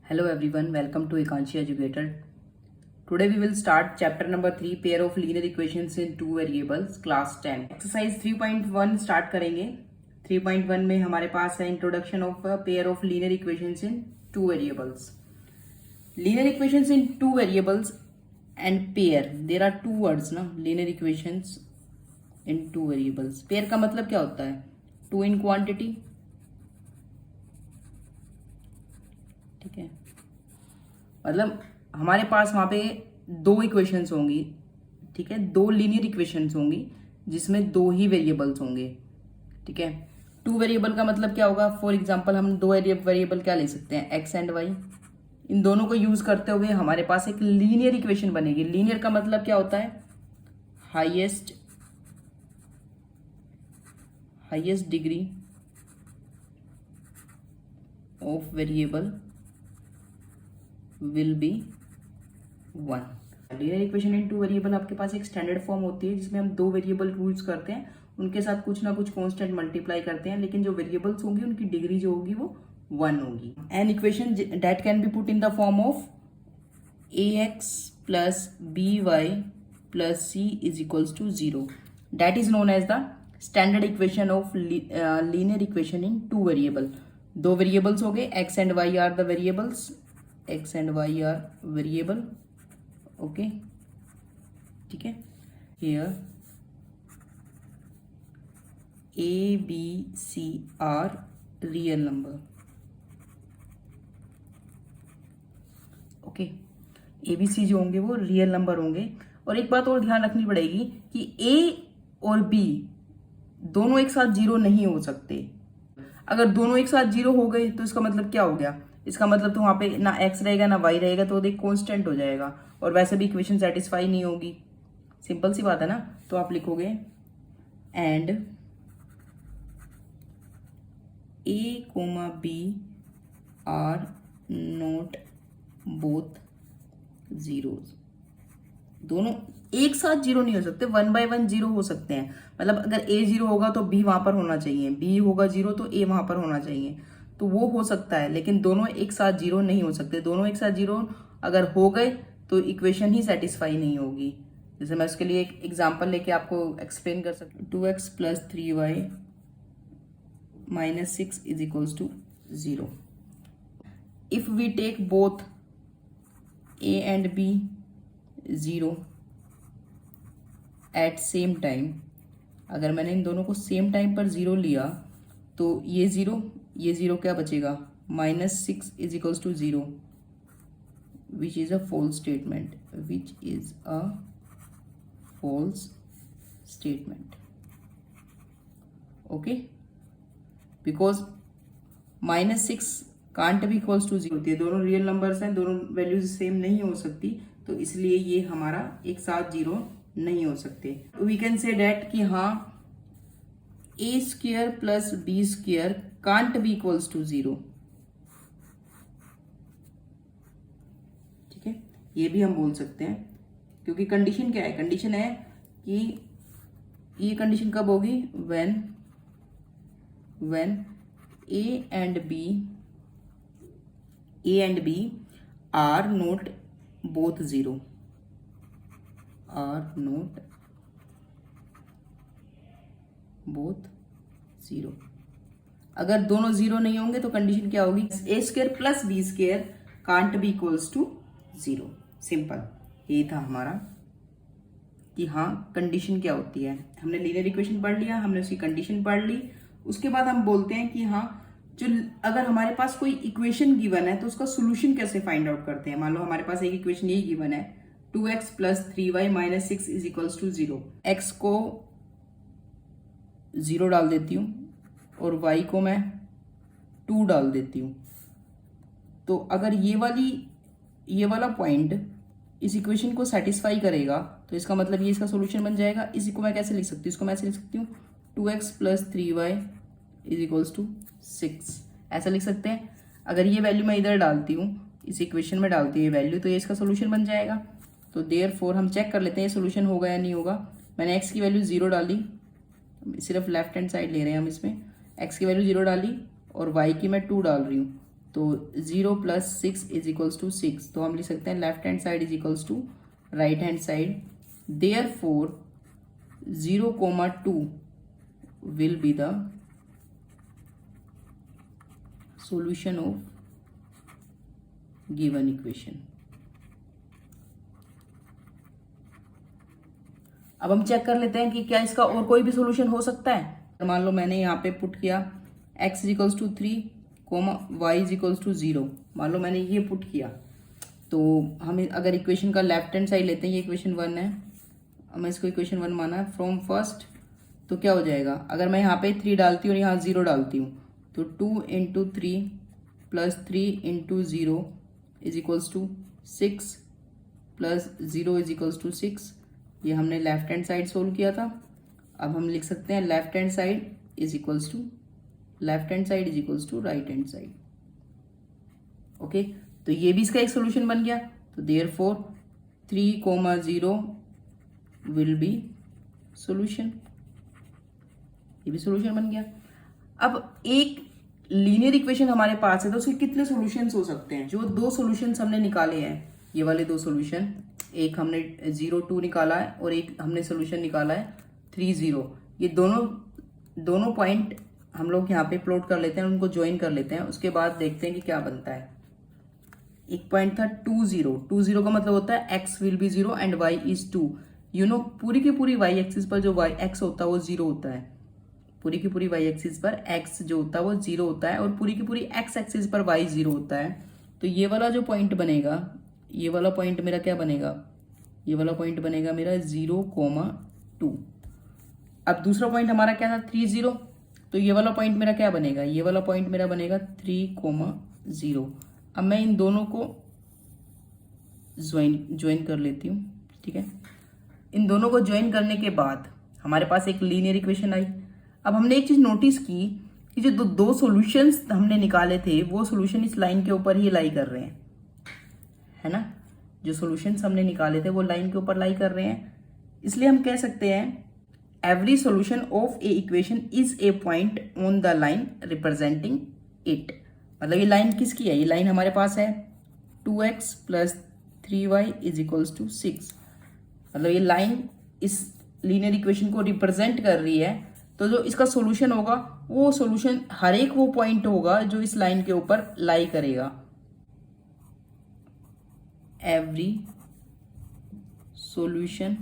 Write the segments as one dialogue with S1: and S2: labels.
S1: Hello everyone, welcome to Ekanshi Educator. Today we will start chapter number 3 pair of linear equations in two variables class 10. Exercise 3.1 start करेंगे. 3.1 में हमारे पास है introduction of a pair of linear equations in two variables. Linear equations in two variables and pair. There are two words ना linear equations in two variables. Pair का मतलब क्या होता है? Two in quantity. ठीक है, मतलब हमारे पास वहां पे दो इक्वेशंस होंगी. ठीक है, दो लीनियर इक्वेशंस होंगी जिसमें दो ही वेरिएबल्स होंगे. ठीक है, टू वेरिएबल का मतलब क्या होगा? फॉर एग्जांपल हम दो वेरिएबल क्या ले सकते हैं? X and Y. इन दोनों को यूज करते हुए हमारे पास एक लीनियर इक्वेशन बनेगी. लीनियर का मतलब क्या होता है? Highest degree of variable will be 1. Linear equation in two variable आपके पास एक स्टैंडर्ड फॉर्म होती है जिसमें हम दो वेरिएबल यूज करते हैं, उनके साथ कुछ ना कुछ कांस्टेंट मल्टीप्लाई करते हैं, लेकिन जो वेरिएबल्स होंगी उनकी डिग्री जो होगी वो 1 होगी. An equation that can be put in the form of ax plus by plus c is equals to 0. That is known as the standard equation of linear equation in two variable. दो वेरिएबल्स हो गए, x and y are the variables. x and y are variable. Okay, ठीक है. Here a b c are real number. Okay, a b c जो होंगे वो real number होंगे. और एक बात और ध्यान रखनी पड़ेगी कि a और b दोनों एक साथ जीरो नहीं हो सकते. अगर दोनों एक साथ जीरो हो गए तो इसका मतलब क्या हो गया? इसका मतलब तो वहां पे ना x रहेगा ना y रहेगा, तो एक कांस्टेंट हो जाएगा और वैसे भी इक्वेशन सेटिस्फाई नहीं होगी. सिंपल सी बात है ना. तो आप लिखोगे and a, b are not both zeros. दोनों एक साथ जीरो नहीं हो सकते, 1 by 1 जीरो हो सकते हैं. मतलब अगर a जीरो होगा तो b वहां पर होना चाहिए, b होगा जीरो तो a वहां पर होना चाहिए, तो वो हो सकता है. लेकिन दोनों एक साथ जीरो नहीं हो सकते. दोनों एक साथ जीरो अगर हो गए तो इक्वेशन ही सेटिस्फाई नहीं होगी. जैसे मैं उसके लिए एक एग्जांपल लेके आपको एक्सप्लेन कर सकती हूँ. 2x plus 3y minus 6 is equals to 0. If we take both a and b 0 at same time, अगर मैंने इन दोनों को सेम टाइम पर 0 लिया तो ये जीरो क्या बचेगा? -6 is equals to 0, which is a false statement. Okay, because -6 can't be equals to 0. दोनों रियल नंबर्स हैं, दोनों वैल्यूज सेम नहीं हो सकती, तो इसलिए ये हमारा एक साथ जीरो नहीं हो सकते. वी कैन से डैट कि हाँ a square plus b square can't be equals to 0. ठीक है, ये भी हम बोल सकते हैं, क्योंकि कंडीशन क्या है? कंडीशन है कि ये कंडीशन कब होगी? when a and b are not both 0. अगर दोनों जीरो नहीं होंगे तो कंडीशन क्या होगी? a square plus b square can't be equals to 0. Simple, ये था हमारा कि हाँ कंडीशन क्या होती है. हमने लीनियर इक्वेशन पढ़ लिया, हमने उसकी कंडीशन पढ़ ली. उसके बाद हम बोलते हैं कि हाँ जो अगर हमारे पास कोई इक्वेशन गिवन है तो उसका सोल्यूशन कैसे फाइंड आउट करते हैं. मान लो हमारे पास एक इक्वेशन यही गिवन है, 2x plus 3y minus 6 is equals to 0. x को 0 डाल देती हूँ और y को मैं 2 डाल देती हूँ. तो अगर ये वाला पॉइंट इस इक्वेशन को सेटिस्फाई करेगा तो इसका मतलब ये इसका सॉल्यूशन बन जाएगा. इसी को मैं कैसे लिख सकती हूँ? इसको मैं ऐसे लिख सकती हूँ 2x plus 3y is equals to 6. ऐसा लिख सकते हैं. अगर ये वैल्यू मैं इधर डालती हूँ, इस इक्वेशन में डालती हूँ ये वैल्यू, तो ये इसका सोल्यूशन बन जाएगा. तो देयरफॉर हम चेक कर लेते हैं ये सोल्यूशन होगा या नहीं होगा. मैंने x की वैल्यू 0 डाली, सिर्फ लेफ्ट हैंड साइड ले रहे हैं हम इसमें. x की वैल्यू 0 डाली और y की मैं 2 डाल रही हूँ, तो 0 प्लस 6 इज इक्वल्स टू 6, तो हम लिख सकते हैं left hand side is equals to right hand side, therefore 0,2 will be the solution of given equation. अब हम चेक कर लेते हैं कि क्या इसका और कोई भी सॉल्यूशन हो सकता है। तो मान लो मैंने यहाँ पे पुट किया x equals to 3, y equals to 0, मान लो मैंने ये पुट किया, तो हम अगर इक्वेशन का लेफ्ट हैंड साइड लेते हैं, ये इक्वेशन 1 है, हमें इसको इक्वेशन 1 माना है, फ्रॉम फर्स्ट, तो क्या हो जाएगा, अगर मैं यहाँ पे 3 डालती हूँ और यहाँ 0 डालती हूँ, तो 2 into 3 plus 3 into 0 is equals to 6 plus 0 is equals to 6। ये हमने लेफ्ट हैंड साइड सोल्व किया था। अब हम लिख सकते हैं left hand side is equals to right hand side. Okay, तो ये भी इसका एक सोल्यूशन बन गया। तो देयरफॉर 3,0 विल बी सोल्यूशन, ये भी सोल्यूशन बन गया। अब एक लीनियर इक्वेशन हमारे पास है तो उसके कितने सॉल्यूशंस हो सकते हैं। जो दो सॉल्यूशंस हमने निकाले हैं, ये वाले दो सॉल्यूशन, एक हमने 0,2 निकाला है और एक हमने सॉल्यूशन निकाला है 3,0। ये दोनों पॉइंट हम लोग यहाँ पे प्लॉट कर लेते हैं, उनको ज्वाइन कर लेते हैं, उसके बाद देखते हैं कि क्या बनता है। एक पॉइंट था 2,0 का मतलब होता है x will be 0 and y is 2। You know, पूरी की पूरी y एक्सिस पर जो x होता है वो 0 होता है, पूरी की पूरी y एक्सिस पर x जो होता है वो 0 होता है, और पूरी की पूरी x एक्सिस पर y 0 होता है। तो ये वाला जो पॉइंट बनेगा, ये वाला पॉइंट मेरा क्या बनेगा, ये वाला पॉइंट बनेगा मेरा 0,2। अब दूसरा पॉइंट हमारा क्या था 3,0, तो ये वाला पॉइंट मेरा क्या बनेगा, ये वाला पॉइंट मेरा बनेगा 3,0। अब मैं इन दोनों को ज्वाइन कर लेती हूँ, ठीक है। इन दोनों को ज्वाइन करने के बाद हमारे पास एक लीनियर इक्वेशन आई। अब हमने एक चीज नोटिस की कि जो दो सॉल्यूशंस हमने निकाले थे वो सॉल्यूशन इस लाइन के ऊपर ही लाई कर रहे हैं, है ना। जो सॉल्यूशंस हमने निकाले थे वो लाइन के ऊपर लाई कर रहे हैं, इसलिए हम कह सकते हैं every solution of A equation is a point on the line representing it. मतलब ये लाइन किसकी है, ये लाइन हमारे पास है 2x plus 3y is equals to 6। मतलब ये लाइन इस लीनियर इक्वेशन को रिप्रेजेंट कर रही है। तो जो इसका सॉल्यूशन होगा वो सॉल्यूशन हर एक वो पॉइंट होगा जो इस लाइन के ऊपर लाई करेगा। Every solution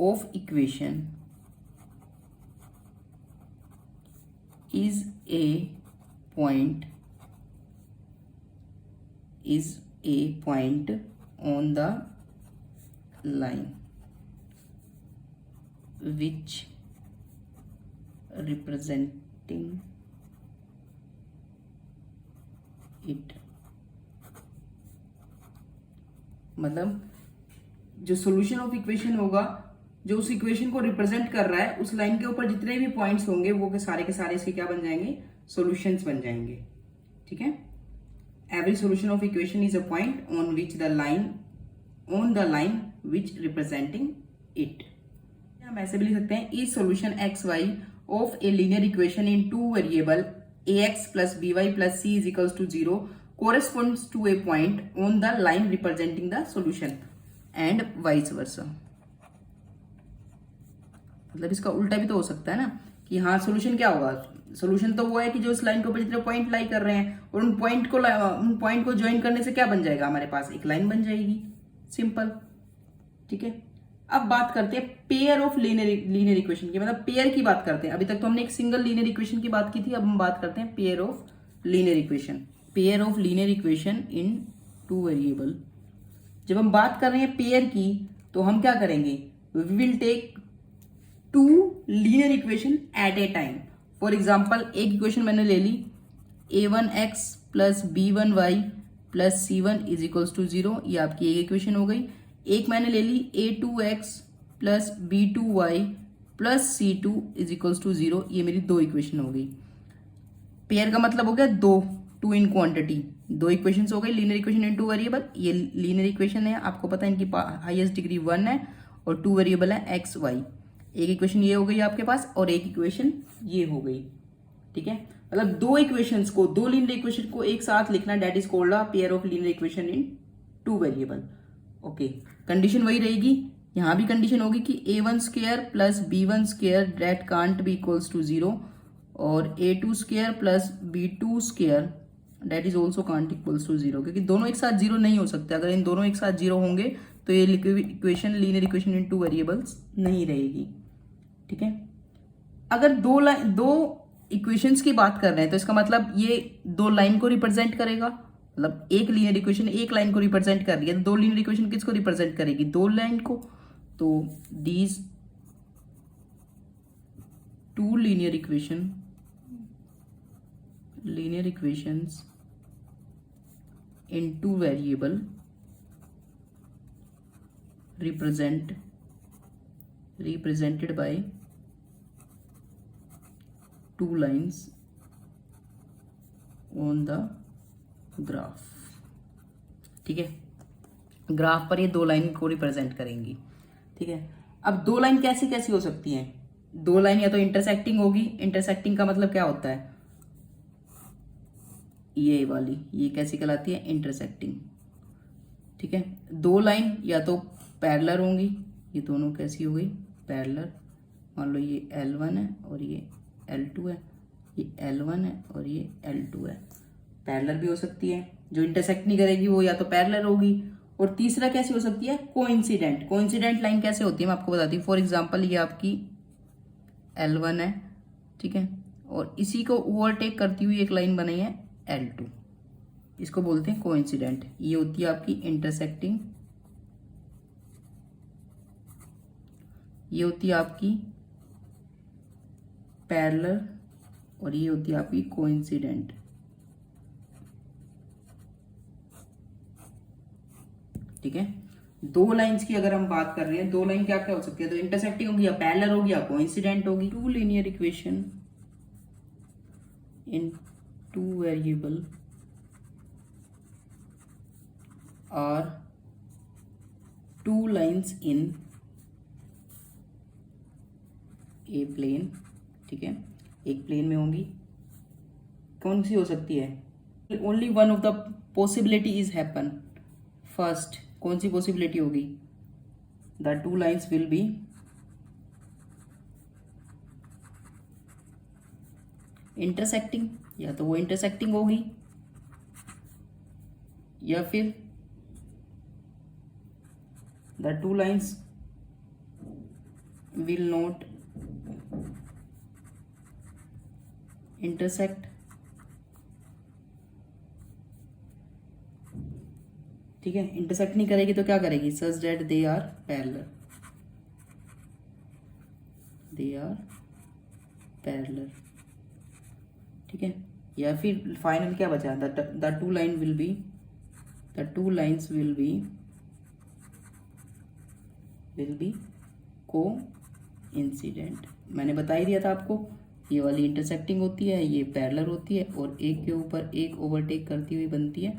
S1: of equation is a point on the line which representing it। मतलब जो सॉल्यूशन ऑफ इक्वेशन होगा, जो उस इक्वेशन को रिप्रेजेंट कर रहा है, उस लाइन के ऊपर जितने भी पॉइंट्स होंगे वो के सारे इसके क्या बन जाएंगे, सॉल्यूशंस बन जाएंगे, ठीक है। Every solution of equation is a point on the line which representing it. हम ऐसे भी लिख सकते हैं is solution x y of a linear equation in two variable ax plus by plus c is equals to 0 corresponds to a point on the line representing the solution and vice versa. मतलब इसका उल्टा भी तो हो सकता है ना कि हाँ सॉल्यूशन क्या होगा, सॉल्यूशन तो वो है कि जो इस लाइन के ऊपर जितने पॉइंट लाई कर रहे हैं और उन पॉइंट को ज्वाइन करने से क्या बन जाएगा, हमारे पास एक लाइन बन जाएगी, सिंपल, ठीक है। अब बात करते हैं पेयर ऑफ लीनियर इक्वेशन की, मतलब पेयर की बात करते हैं। अभी तक तो हमने एक सिंगल लीनियर इक्वेशन की बात की थी, अब हम बात करते हैं pair of linear equation. Pair of linear equation in two variable. जब हम बात कर रहे हैं पेयर की तो हम क्या करेंगे, we will take two linear equation at a time. For example एक इक्वेशन मैंने ले ली a1x plus b1y plus c1 is equals to 0, ये आपकी एक इक्वेशन हो गई। एक मैंने ले ली a2x plus b2y plus c2 is equals to 0, ये मेरी दो इक्वेशन हो गई। पेयर का मतलब हो गया दो, टू इन क्वांटिटी, दो इक्वेशंस हो गई linear equation in two variable. ये लीनियर इक्वेशन है, आपको पता है इनकी हाईएस्ट डिग्री 1 है और टू वेरिएबल है x y। एक इक्वेशन ये हो गई आपके पास और एक इक्वेशन ये हो गई, ठीक है। मतलब दो इक्वेशंस को, दो लीनियर इक्वेशन को एक साथ लिखना, that is called a pair of linear equation in two variable. Okay, condition वही रहेगी, यहां भी कंडीशन होगी कि a1 square plus b1 square that can't be equals to 0 और a2 square plus b2 square that is also can't equals to 0, क्योंकि दोनों एक साथ 0 नहीं हो सकते। अगर इन दोनों एक साथ 0 होंगे तो ये equation linear equation in two variables नहीं रहेगी। ठीक है, अगर दो इक्वेशंस की बात कर रहे हैं तो इसका मतलब ये दो लाइन को रिप्रेजेंट करेगा, मतलब एक लीनियर इक्वेशन एक लाइन को रिप्रेजेंट कर रही है, तो दो लीनियर इक्वेशन किसको रिप्रेजेंट करेगी, दो लाइन को। तो these two linear equations in two variable represented by two lines on the graph। ठीक है, ग्राफ पर ये दो लाइन को रिप्रेजेंट करेंगी। ठीक है, अब दो लाइन कैसी कैसी हो सकती हैं, दो लाइन या तो इंटरसेक्टिंग होगी, इंटरसेक्टिंग का मतलब क्या होता है, ये वाली, ये कैसी कहलाती है, इंटरसेक्टिंग। ठीक है, दो लाइन या तो पैरेलल होंगी, ये दोनों कैसी हो गई, पैरेलल। मान लो ये L1 है और ये L2 है, ये L1 है और ये L2 है, पैरेलल भी हो सकती है। जो इंटरसेक्ट नहीं करेगी वो या तो पैरेलल होगी, और तीसरा कैसी हो सकती है, कोइंसिडेंट। कोइंसिडेंट लाइन कैसे होती है मैं आपको बताती हूँ। फॉर एग्जांपल ये आपकी L1 है, ठीक है, और इसी को ओवरटेक करती हुई एक लाइन बनाई है L2, इसको बोलते हैं कोइंसिडेंट। ये होती है आपकी इंटरसेक्टिंग, ये होती है आपकी पैरेलल, और ये होती है आपकी कोइंसिडेंट। ठीक है, दो लाइंस की अगर हम बात कर रहे हैं, दो लाइन क्या क्या हो सकती है, तो इंटरसेक्टिंग होगी या पैरेलल होगी या कोइंसिडेंट होगी। Two linear equation in two variable are two lines in a plane. ठीक है, एक प्लेन में होंगी, कौन सी हो सकती है, only one of the possibility is happen. First कौन सी पॉसिबिलिटी होगी, the two lines will be intersecting, या तो वो इंटरसेक्टिंग होगी या फिर the two lines will not intersect. ठीक है, इंटरसेक्ट नहीं करेगी तो क्या करेगी, such that they are parallel, ठीक है, या फिर फाइनल क्या बचा, the two lines will be coincident. मैंने बता ही दिया था आपको, ये वाली इंटरसेक्टिंग होती है, ये पैरेलल होती है, और एक के ऊपर एक ओवरटेक करती हुई बनती है,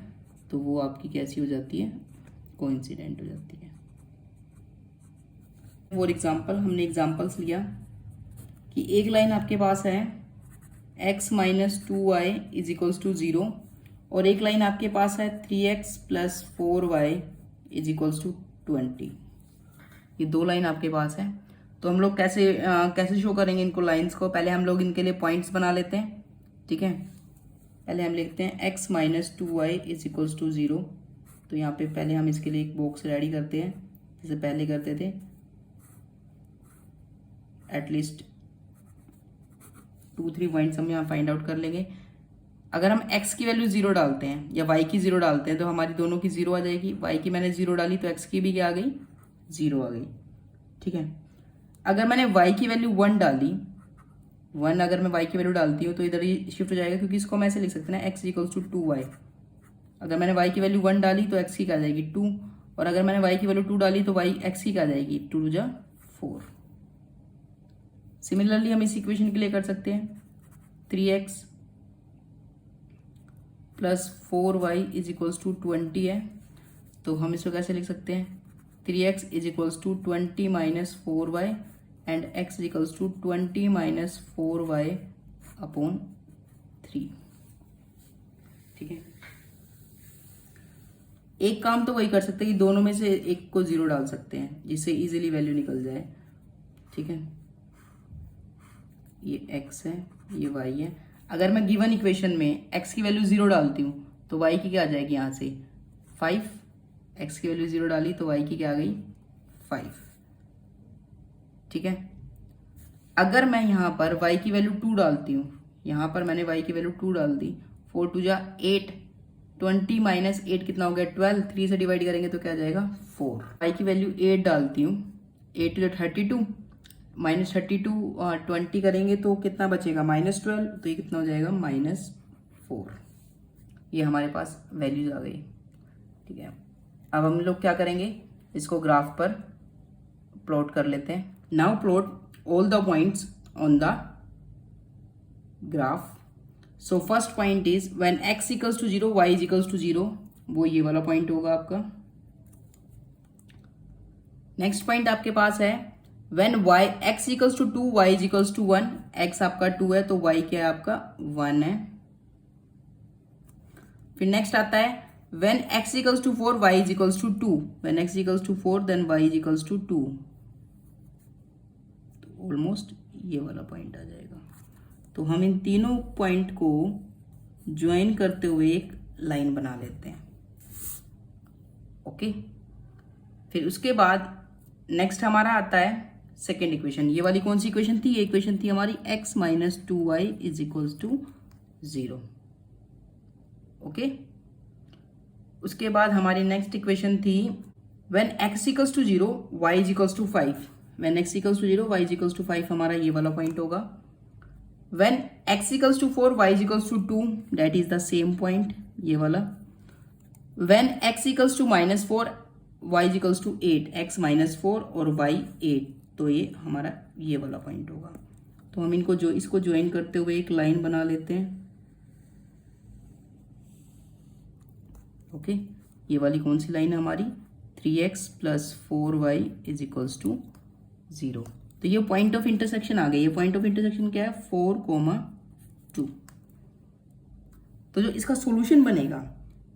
S1: तो वो आपकी कैसी हो जाती है, कोइंसिडेंट हो जाती है। फॉर एग्जांपल हमने एग्जांपल्स लिया कि एक लाइन आपके पास है x minus 2y is equals to 0, और एक लाइन आपके पास है 3x plus 4y is equals to 20। ये दो लाइन आपके पास है, तो हम लोग कैसे शो करेंगे इनको लाइंस को। पहले हम लोग इनके लिए पॉइंट्स बना लेते हैं। ठीक है, पहले हम लिखते हैं x minus 2y is equals to 0, तो यहाँ पे पहले हम इसके लिए एक बॉक्स रेडी करते हैं, जैसे पहले करते थे, एटलीस्ट 2-3 पॉइंट्स हम यहाँ फाइंड आउट कर लेंगे। अगर हम x की वैल्यू 0 डालते हैं या y की 0 डालते हैं तो हमारी दोनों की 0 आ जाएगी। y की मैंने 0 डाली तो x की भी क्या आ गई, 0 आ गई। ठीक है, अगर मैंने y की वैल्यू 1 डाली, 1 अगर मैं y की वैल्यू डालती हूँ तो इधर ही शिफ्ट हो जाएगा, क्योंकि इसको हम ऐसे लिख सकते हैं ना, x इक्वल्स टू 2y। अगर मैंने y की वैल्यू 1 डाली तो x की क्या आ जाएगी 2, और अगर मैंने y की वैल्यू 2 डाली तो x की क्या आ जाएगी 2 जा 4। सिमिलरली हम इस इक्वेशन के लिए कर सकते हैं, 3x plus 4y is equals to 20 है, तो हम इसको कैसे लिख सकते हैं, 3x is equals to 20 minus 4y and x is equals to 20 minus 4y upon 3। ठीक है, एक काम तो वही कर सकते हैं कि दोनों में से एक को 0 डाल सकते हैं जिससे इजीली वैल्यू निकल जाए। ठीक है, ये x है, ये y है। अगर मैं गिवन इक्वेशन में x की वैल्यू 0 डालती हूँ तो y की क्या आ जाएगी यहाँ से 5। x की वैल्यू 0 डाली तो y की क्या आ गई 5। ठीक है, अगर मैं यहाँ पर y की वैल्यू 2 डालती हूँ, यहाँ पर मैंने y की वैल्यू 2 डाल दी, 4 2 जा 8, 20 माइनस 8 कितना हो गया 12, 3 से डिवाइड करेंगे तो क्या आ जाएगा 4। y की वैल्यू 8 डालती हूँ, 8 टू 32, माइनस 32 20 करेंगे तो कितना बचेगा -12, तो ये कितना हो जाएगा -4। ये हमारे पास वैल्यूज आ गई। ठीक है, अब हम लोग क्या करेंगे, इसको ग्राफ पर प्लॉट कर लेते हैं। Now plot all the points on the graph. So first point is when x equals to 0 y equals to 0, वो ये वाला पॉइंट होगा आपका। नेक्स्ट पॉइंट आपके पास है when x equals to 2 y equals to 1, x आपका 2 है तो y क्या है आपका 1 है। फिर नेक्स्ट आता है when x equals to 4 y equals to 2, when x equals to 4 then y equals to 2, तो ऑलमोस्ट ये वाला पॉइंट आ जाएगा। तो हम इन तीनों पॉइंट को ज्वाइन करते हुए एक लाइन बना लेते हैं। ओके, फिर उसके बाद नेक्स्ट हमारा आता है सेकेंड इक्वेशन। ये वाली कौन सी इक्वेशन थी, ये इक्वेशन थी हमारी x minus 2y is equals to 0। Okay, उसके बाद हमारी नेक्स्ट इक्वेशन थी when x equals to 0 y equals to 5, when x equals to 0 y equals to 5 हमारा ये वाला पॉइंट होगा। When x equals to 4 y equals to 2, that is the same point, ये वाला। When x equals to -4 y equals to 8, x -4 और y 8, तो ये हमारा ये वाला पॉइंट होगा। तो हम इनको इसको ज्वाइन करते हुए एक लाइन बना लेते हैं। ओके, ये वाली कौन सी लाइन है हमारी 3x plus 4y is equals to 0। तो ये पॉइंट ऑफ इंटरसेक्शन आ गया। ये पॉइंट ऑफ इंटरसेक्शन क्या है 4,2। तो जो इसका सॉल्यूशन बनेगा,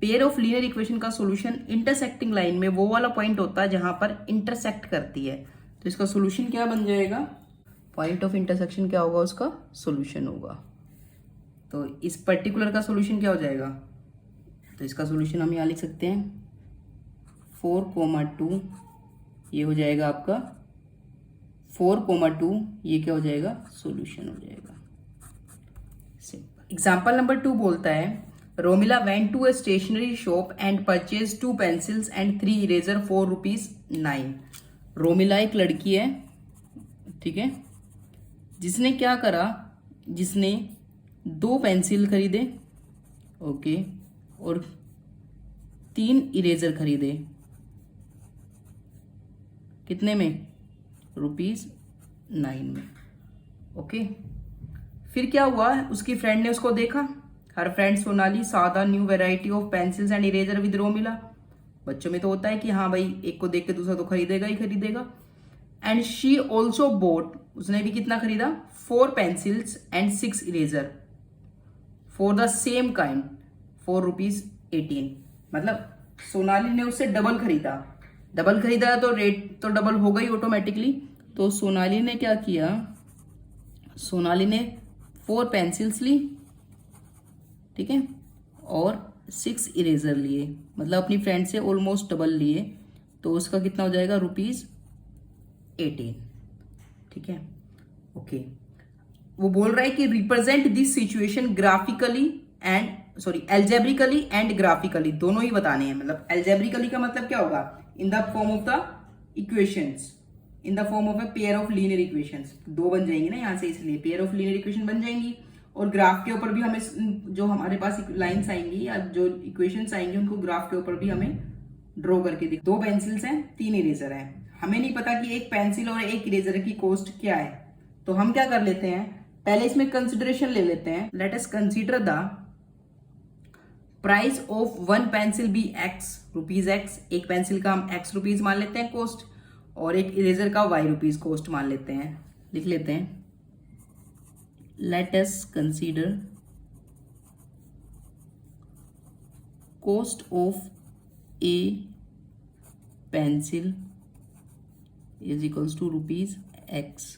S1: पेयर ऑफ लीनियर इक्वेशन का सॉल्यूशन इंटरसेक्टिंग लाइन में वो वाला पॉइंट होता है जहां पर इंटरसेक्ट करती है। तो इसका सॉल्यूशन क्या बन जाएगा, पॉइंट ऑफ इंटरसेक्शन क्या होगा, उसका सॉल्यूशन होगा। तो इस पर्टिकुलर का सॉल्यूशन क्या हो जाएगा, तो इसका सॉल्यूशन हम यहाँ लिख सकते हैं 4,2, ये हो जाएगा आपका 4,2, ये क्या हो जाएगा सॉल्यूशन हो जाएगा। सिंपल। एग्जाम्पल नंबर 2 बोलता है Romila went to a stationery shop and purchase 2 pencils and 3 eraser for ₹9। Romila एक लड़की है, ठीक है, जिसने क्या करा, जिसने 2 पेंसिल खरीदे, ओके, और 3 इरेजर खरीदे, कितने में, ₹9 में। ओके, फिर क्या हुआ, उसकी फ्रेंड ने उसको देखा, हर फ्रेंड सोनाली सादा new variety of pencils and eraser with Romila. बच्चों में तो होता है कि हाँ भाई एक को देख के दूसरा तो खरीदेगा ही खरीदेगा। एंड शी ऑल्सो बोट, उसने भी कितना खरीदा 4 pencils and 6 eraser for the same kind for ₹18। मतलब सोनाली ने उससे डबल खरीदा तो रेट तो डबल हो गई ऑटोमेटिकली। तो सोनाली ने क्या किया, सोनाली ने 4 पेंसिल्स ली, ठीक है, और 6 इरेजर लिए, मतलब अपनी फ्रेंड से ऑलमोस्ट डबल लिए। तो उसका कितना हो जाएगा ₹18। ठीक है, ओके। वो बोल रहा है कि represent this situation graphically and algebraically and graphically, दोनों ही बताने हैं। मतलब एल्जेब्रिकली का मतलब क्या होगा, इन the form of the equations, in the form of a pair of linear equations, 2 बन जाएंगी ना यहाँ से, इसलिए पेयर ऑफ लीनियर इक्वेशन बन जाएंगी। और ग्राफ के ऊपर भी हमें जो हमारे पास लाइंस आएंगी या जो इक्वेशंस आएंगे उनको ग्राफ के ऊपर भी हमें ड्रॉ करके दिख। 2 पेंसिल्स हैं, 3 इरेजर हैं, हमें नहीं पता कि एक पेंसिल और एक इरेजर की कॉस्ट क्या है। तो हम क्या कर लेते हैं, पहले इसमें कंसिडरेशन ले लेते हैं। Let us consider the price of 1 pencil be ₹X, एक पेंसिल का हम ₹X मान लेते हैं कॉस्ट, और एक इरेजर का ₹Y कॉस्ट मान लेते हैं। लिख लेते हैं, let us consider cost of a pencil is equals to rupees x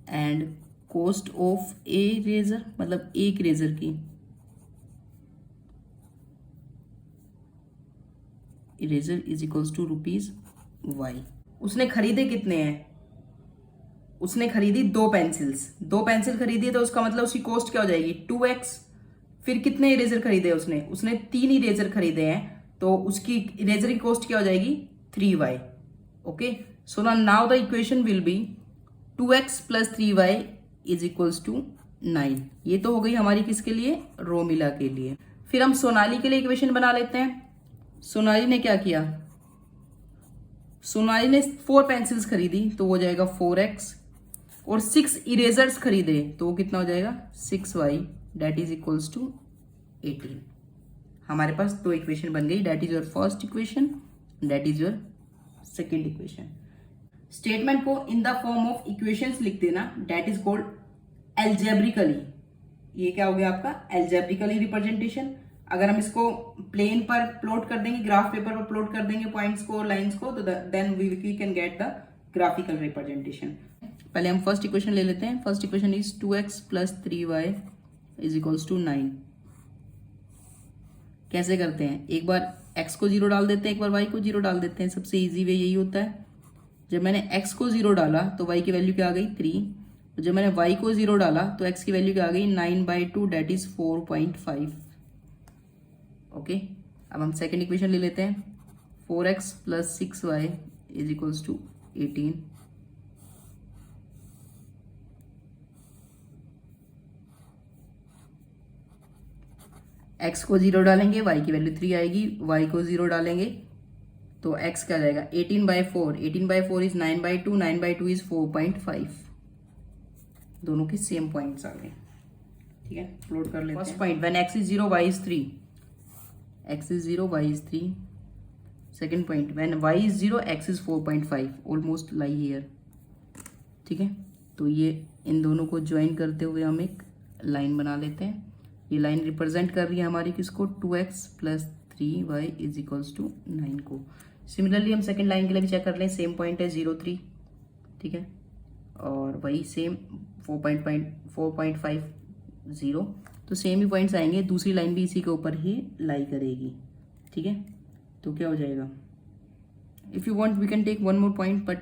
S1: and cost of a razor, मतलब एक रेजर की eraser is equals to rupees y. उसने खरीदे कितने हैं? उसने खरीदी 2 पेंसिल्स, 2 पेंसिल खरीदी तो उसका मतलब उसकी कॉस्ट क्या हो जाएगी 2x। फिर कितने इरेजर खरीदे उसने? उसने 3 इरेजर खरीदे हैं तो उसकी इरेजर की कॉस्ट क्या हो जाएगी 3y। Okay, so now the equation will be 2x plus 3y is equals to 9। ये तो हो गई हमारी किसके लिए? रोमिला के लिए। फिर हम सोनाली के लिए इक्वेशन बना लेते हैं। सोनाली ने क्या किया? सोनाली ने 4 पेंसिल्स खरीदी तो वो जाएगा 4x और 6 इरेजर्स खरीदे तो वो कितना हो जाएगा 6y date is equals to 18। हमारे पास 2 इक्वेशन बन गई, that is your first equation, that is your second equation. Statement को in the form of equations लिख देना, डेट इज कॉल्ड एल्जेब्रिकली। ये क्या हो गया आपका एल्जेब्रिकली रिप्रेजेंटेशन। अगर हम इसको प्लेन पर प्लॉट कर देंगे, ग्राफ पेपर पर प्लॉट कर देंगे पॉइंट्स को और लाइंस को, तो then we can get the graphical representation. पहले हम फर्स्ट इक्वेशन ले लेते हैं। First equation is 2x plus 3y is equals to 9। कैसे करते हैं? एक बार x को 0 डाल देते हैं, एक बार y को 0 डाल देते हैं। सबसे इजी वे यही होता है। जब मैंने x को 0 डाला तो y की वैल्यू क्या आ गई 3। जब मैंने y को 0 डाला तो x की वैल्यू क्या आ गई 9/2 डेट इज 4.5। ओके, अब हम सेकेंड इक्वेशन ले लेते हैं। 4x plus 6y is equals to 18। x को 0 डालेंगे y की वैल्यू 3 आएगी, y को 0 डालेंगे तो x क्या जाएगा 18/4। 18/4 इज 9/2, 9/2 इज 4.5। दोनों के सेम पॉइंट्स आ गए। ठीक है, प्लॉट कर लेते हैं। First point when x is 0 y is 3, x is 0 y is 3। Second point when y is 0 x is 4.5, almost lie here. ठीक है, तो ये इन दोनों को ज्वाइन करते हुए हम एक लाइन बना लेते हैं। ये लाइन रिप्रेजेंट कर रही है हमारी किसको 2x plus 3y is equals to 9 को। सिमिलरली हम सेकेंड लाइन के लिए भी चेक कर लें। सेम पॉइंट है 0 3, ठीक है, और वही सेम 4.5 0, तो सेम ही पॉइंट्स आएंगे। दूसरी लाइन भी इसी के ऊपर ही लाई करेगी। ठीक है, तो क्या हो जाएगा if you want we can take one more point but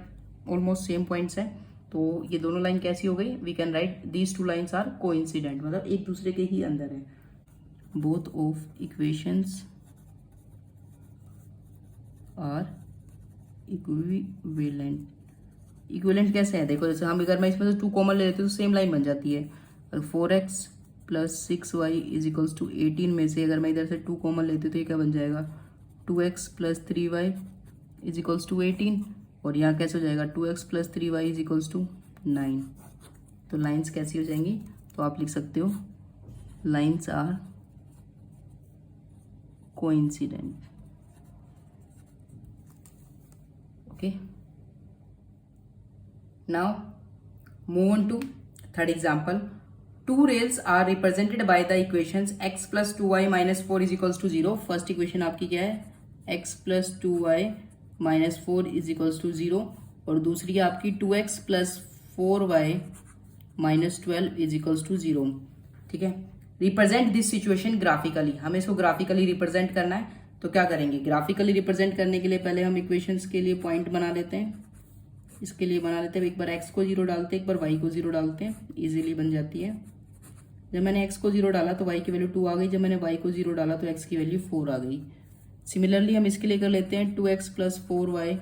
S1: almost same points है। तो ये दोनों लाइन कैसी हो गई? We can write these 2 lines are coincident, मतलब एक दूसरे के ही अंदर है। Both of equations are equivalent. Equivalent कैसे है? देखो, जैसे हम अगर मैं इसमें से 2 कॉमन ले लेते हैं तो सेम लाइन बन जाती है। और 4x plus 6y is equals to 18 में से अगर मैं इधर से 2 कॉमन लेती हूँ तो ये क्या बन जाएगा 2x plus 3y is equals to 18। और यहाँ कैसे हो जाएगा 2x plus 3y is equals to 9। तो लाइंस कैसी हो जाएंगी? तो आप लिख सकते हो lines are coincident. Okay, now move on to third example. 2 rails are represented by the equations x plus 2y minus 4 is equals to 0। First equation आपकी क्या है? x plus 2y minus 4 is equals to 0। और दूसरी आपकी 2x plus 4y minus 12 is equals to 0। ठीक है, represent this situation graphically. हमें इसको ग्राफिकली रिप्रेजेंट करना है, तो क्या करेंगे? ग्राफिकली रिप्रेजेंट करने के लिए पहले हम इक्वेशंस के लिए पॉइंट बना लेते हैं। इसके लिए बना लेते हैं, एक बार x को 0 डालते हैं, एक बार y को 0 डालते हैं, इजीली बन जाती है। जब मैंने x को 0 डाला तो y की वैल्यू 2 आ गई। जब मैंने y को 0 डाला तो x की वैल्यू 4 आ गई। सिमिलरली हम इसके लिए कर लेते हैं 2x plus 4y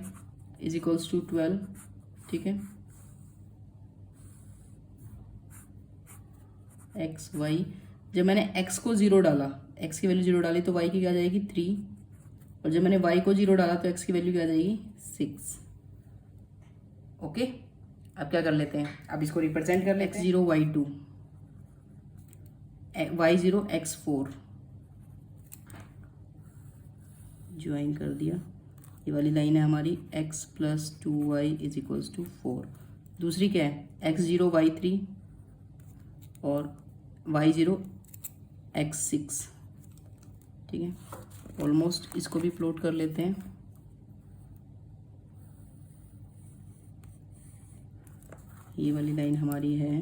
S1: is equals to 12। ठीक है, x y, जब मैंने x को 0 डाला, x की वैल्यू 0 डाली तो y की क्या जाएगी 3। और जब मैंने y को 0 डाला तो x की वैल्यू क्या जाएगी 6। ओके, अब क्या कर लेते हैं? अब इसको रिप्रेजेंट कर लेते हैं। x0 y2 y0 x4 join कर दिया। ये वाली लाइन है हमारी x plus 2y is equals to 4। दूसरी क्या है? x0 y3 और y0 x6। ठीक है, ऑलमोस्ट इसको भी प्लॉट कर लेते हैं। ये वाली लाइन हमारी है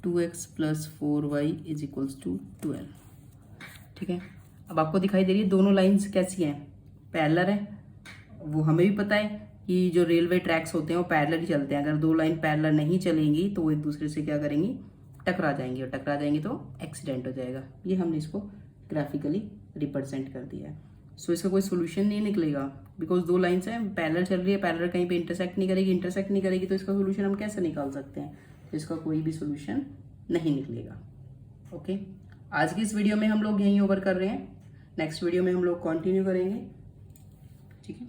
S1: 2x + 4y = 12। ठीक है, अब आपको दिखाई दे रही है दोनों लाइंस कैसी हैं, पैरेलल है। वो हमें भी पता है कि जो रेलवे ट्रैक्स होते हैं वो पैरेलल ही चलते हैं। अगर दो लाइन पैरेलल नहीं चलेंगी तो वो एक दूसरे से क्या करेंगी, टकरा जाएंगी, और टकरा जाएंगी तो एक्सीडेंट हो जाएगा। ये हमने इसको ग्राफिकली रिप्रेजेंट कर दिया है। सो इसका कोई सोल्यूशन नहीं निकलेगा, बिकॉज दो लाइन्स हैं, पैरेलल चल रही है, पैरेलल कहीं पे इंटरसेक्ट नहीं करेगी तो इसका सोल्यूशन हम कैसे निकाल सकते हैं? तो इसका कोई भी सोल्यूशन नहीं निकलेगा। ओके, आज की इस वीडियो में हम लोग यहीं ओवर कर रहे हैं, नेक्स्ट वीडियो में हम लोग कंटिन्यू करेंगे। ठीक है,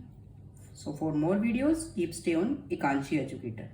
S1: so for more videos keep stay on Ekanshi educator.